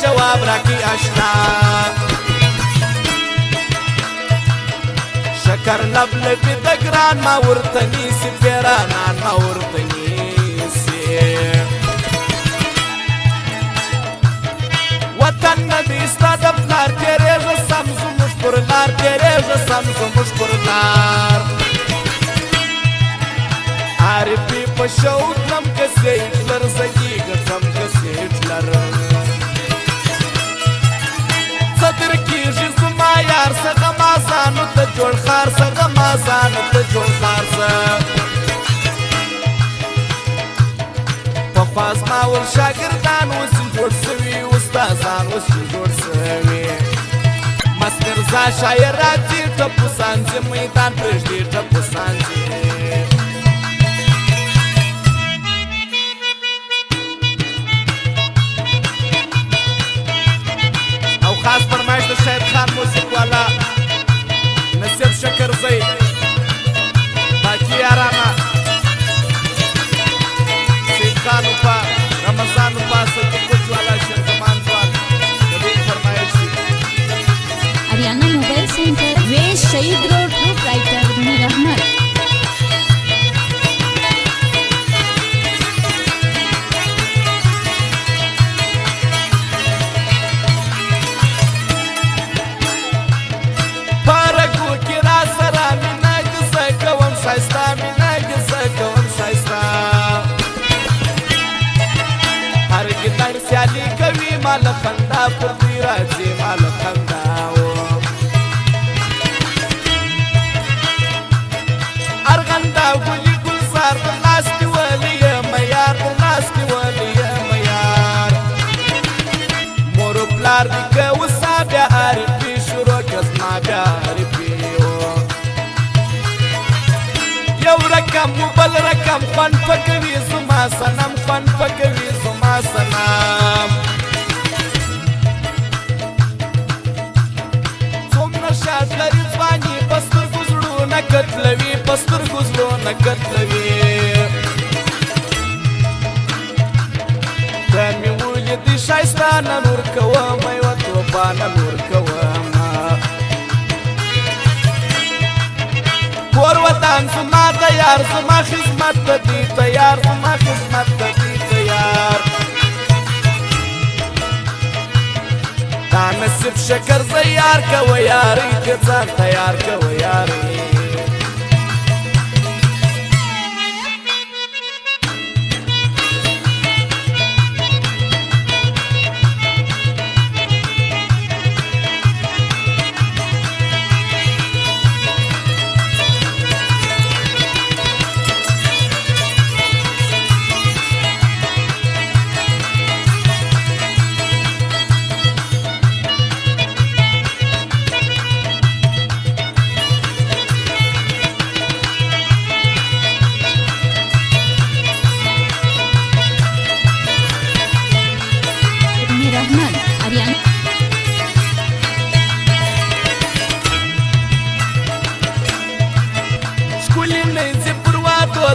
جواب راکړي اشنا شکر لب لبي د ګران ما ورته نیسي پیرانان ما ورته نیسي وطن ندی ستا د پلار تېرېږه سم زموږ پر لار تېرېږه سم زموږ پر لار عارفي په شوق کړم که سې هټلر زګېږه کړم که سې هټلر څه در کېږي زما یار څه غمازانو ته جوړ ښار څه غمازانو ته جوړ ښار څه پخوا زما ول شاګردان اوس جوړ سوي استادان اوس جوړ سوي مست مرزا شاعر راځي ټپو سانځي میدان پرېږدي ټپو سانځي خاص فرمایش د شهید خان موسیق والا نصیب شکرزی باقی یارانا سید خان اوپا رمضان اوپا صدیق کوچ والا شیر زمان ځوان د دوی فرمایش دی اریانا موبایل سینټر ویش شهید روډ پروپرایټر میر احمد سیالی کوي مال خندا پر دوی راځي مال خندا ارغندا ګلي ګلزار د لاس کې ولي یم یار د لاس کې ولي یم یار مور پلار دې که وسا بیا عارفي شروع که زما بیا عارفي یو رقم بل رقم خوند پکوي زما صنم خوند پکوي زما صنم څومره شاز لري ځواني په سترګو زړونه کتلوي په سترګو زړونه کتلوي ته مې ولیدې ښایسته نن ورکوم یوه توپه نن ورکوم کور وطن زما تیار زما خدمت ته دی تیار زما خدمت ته دی تیار دا نصیب شکر زه یار کوه یارې که ځان تیار کوه یارې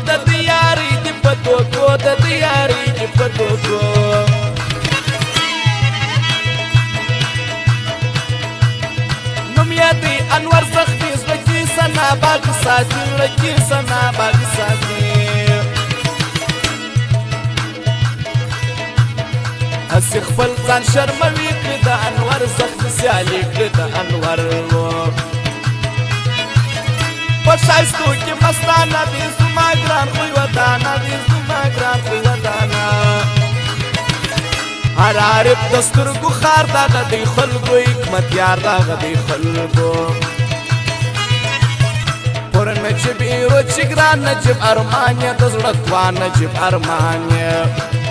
د دیارې دې په توکو د دیارې دې په توکو نوم یې دی انور سختي زړه کې سنا باغ ساتي زړه کې سنا باغ ساتي هسې خپل ځان شرموي کړي د انور سخت سیالي کړي د انور په ښایستو کې مستانه دي زما ګران خوی ودانه دي زما ګران خوی ودانه هر عارف د سترګو ښار دغه دی خلکو حکمتیار دغه دی خلکو پر نجیب ایرو چې ګران نجیب ارمان یې د زړه توان نجیب ارمان یې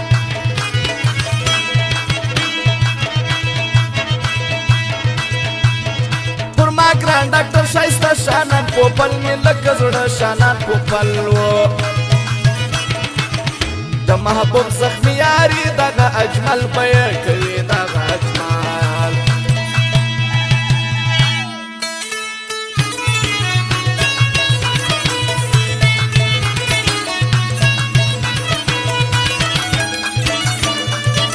ګران ډاکټر ښایسته شانان پوپل مې لکه زړه شانان پوپل و د محبوب زخمي یاري دغه اجمل به